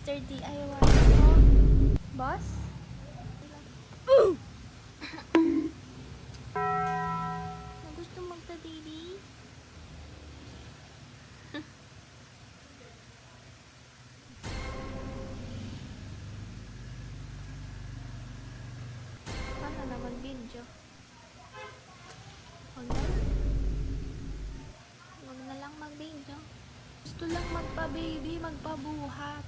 Mr. DIY ko. Boss? Na gusto magta-daily? Paano na mag-video? Huwag na lang. Huwag na lang mag-video. Gusto lang magpa-baby, magpabuhat.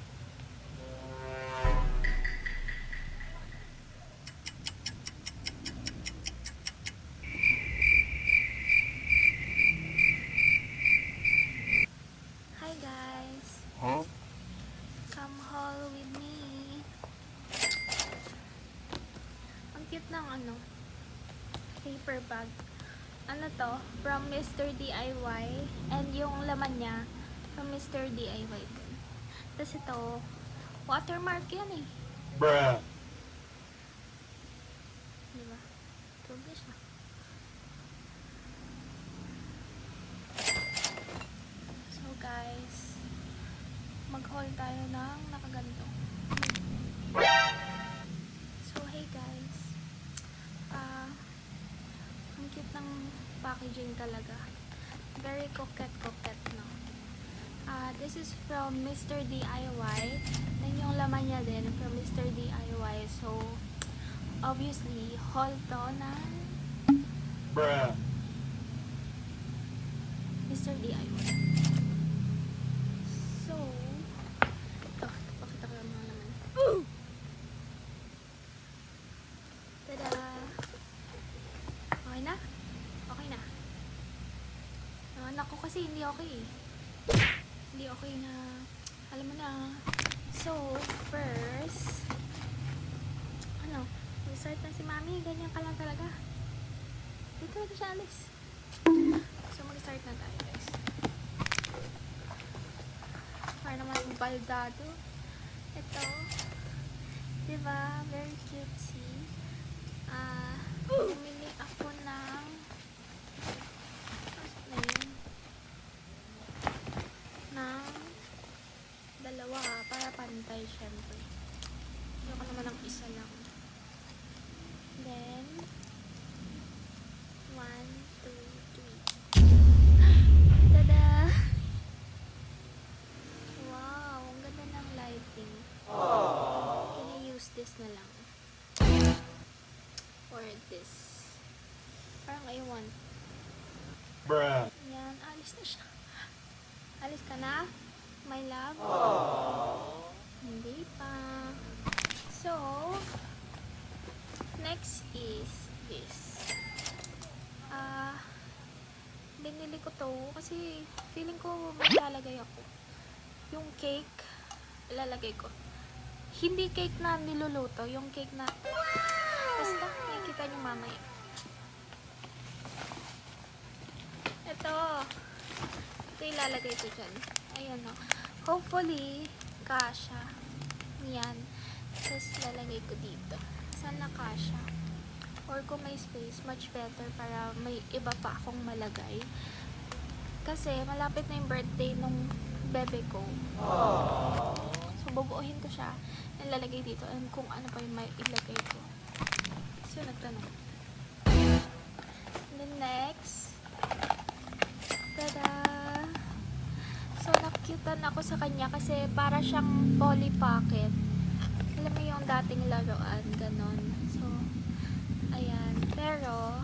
Hi guys. Huh? Come haul with me. Ang cute ng paper bag. Ano to? From Mr. DIY. And yung laman niya from Mr. DIY din. Tapos ito, watermark yan eh. Bruh. Diba? Tuloy siya. So guys, mag-haul tayo ng nakaganto. So hey guys, ang cute ng packaging talaga. Very coquette, no? This is from Mr. DIY. Then yung laman niya din from Mr. DIY. So, obviously, haul to ng Bruh. Mr. DIY. So, ito, pakita ko yung mga laman. Tada! Okay na? Okay na. Naku kasi hindi okay eh. Hindi okay na, alam mo na. So, first, mag-start na si Mami. Ganyan ka lang talaga. Dito na siya alis. So, mag-start na tayo guys. Para naman baldado. Ito. Diba? Very cutesy. Bumili ako ng dalawa para pantay syempre. Ayoko naman ng isa lang. Then 1, 2, 3. Tada! Wow, ang ganda ng lighting. Can I use this na lang? Or this? Parang I want. Bruh. Yan, alis na siya. Alis ka na? My love? Hindi pa. So, next is this. Binili ko to kasi feeling ko may lalagay ako. Yung cake, ilalagay ko. Hindi cake na niluluto, yung cake na basta, nakikita nyo mamaya. Ito ilalagay ko dyan. Ayan o. Hopefully, kasha. Yan. Tapos, lalagay ko dito. Sana kasha. Or kung may space, much better para may iba pa akong malagay. Kasi, malapit na yung birthday nung bebe ko. So, bubuuhin ko siya. And lalagay dito. And kung ano pa yung may ilagay ko. So, nagtanong. And then, next. Tada! So, nakyutan ako sa kanya kasi para siyang Polly Pocket. Alam mo yung dating laruan, ganon. So, ayan. Pero,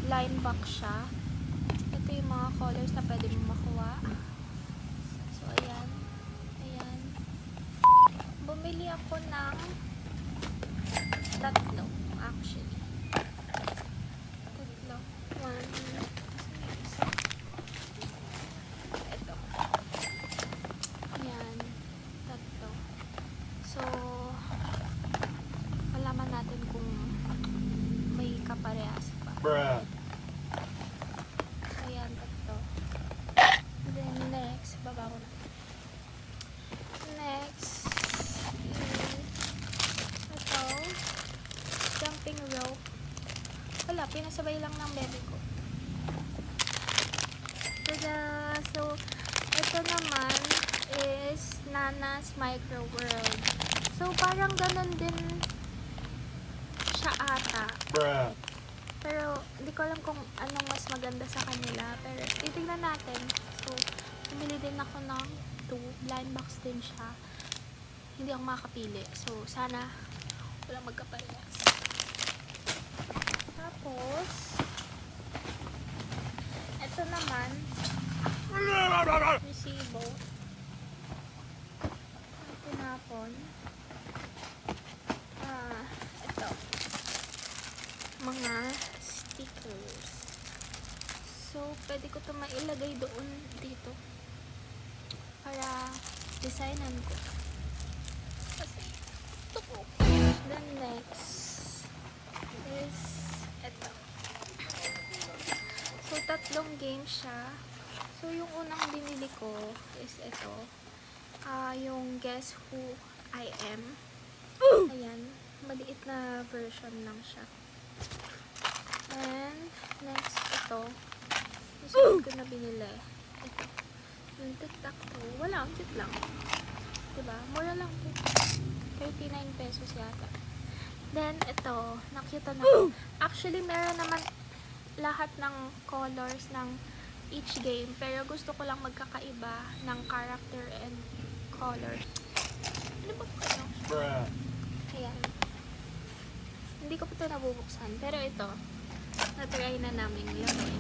blind box siya. Ito yung mga colors na pwede mong makuha. So, ayan. Ayan. Bumili ako ng tatlo, actually. Tatlo. So, malaman natin kung may kaparehas pa. Bruh. So, ayan, ito. Then, next, baba ko na. Next, is ito. Nana's Micro World. So, parang ganun din siya ata. Bruh. Pero, hindi ko alam kung anong mas maganda sa kanila. Pero, titignan natin. So, bumili din ako ng 2. Blind box din siya. Hindi ako makakapili. So, sana walang magkaparehas. Tapos, ito naman, resibo. Tinapon. Ito. Mga stickers. So, pwede ko ito mailagay doon dito. Para designan ko. Kasi, ito po. Then next is ito. So, 3 games siya. So, yung unang binili ko is ito. Yung Guess Who I Am. Ayan. Maliit na version lang siya. And, next ito. Gusto ko na binili. Ito. Yung tic-tac-toe. Wala, ang cute lang. Diba? Mura lang po. 39 pesos yata. Then, ito. Nakyutan ako. Actually, meron naman lahat ng colors ng each game. Pero gusto ko lang magkakaiba ng character and colors. Ano ba ito? Bruh. Ayan. Hindi ko pa ito nabubuksan. Pero ito, na-try na namin ilagay.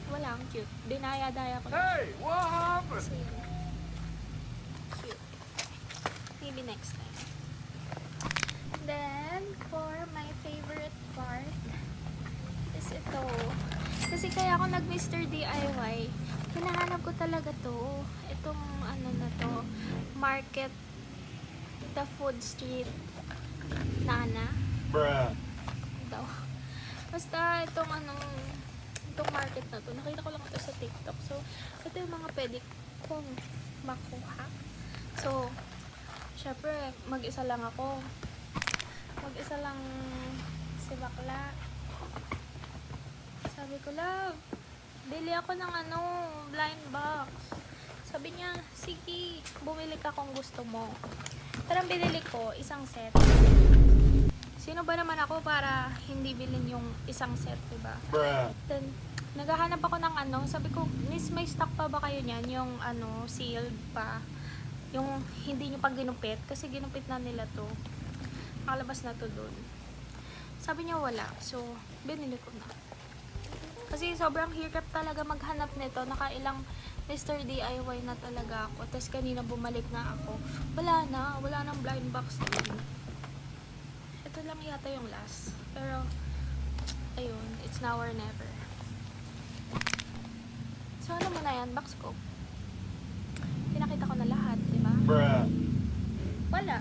Wala, ang cute. Dinaya-daya ko na. Hey, what happened? Kasi yun. Cute. Maybe next time. Then, for my favorite part is ito. Kasi kaya ako nag-Mr. DIY, hinahanap ko talaga to. Itong ano na to, Market the Food Street Nana Bruh. daw. Basta itong itong market na to, nakita ko lang ito sa TikTok. So, ito yung mga pwede kong makuha. So, syempre, mag-isa lang ako. Mag-isa lang si bakla. Sabi ko, love, bili ako ng blind box. Sabi niya, sige, bumili ka kung gusto mo. Pero ang binili ko, isang set. Sino ba naman ako para hindi bilhin yung isang set, diba? Bruh. Then, naghahanap ako ng sabi ko, miss, may stock pa ba kayo niyan? Yung sealed pa. Yung hindi nyo pa ginupit. Kasi ginupit na nila to. Nakalabas na to dun. Sabi niya wala. So, binili ko na. Kasi sobrang hirap talaga maghanap nito. Nakailang Mr. DIY na talaga ako. Tapos kanina bumalik na ako. Wala na. Wala nang blind box din. Ito lang yata yung last. Pero, ayun. It's now or never. So, ano mo na yan? Box ko. Pinakita ko na lahat, di ba? Bruh. Wala.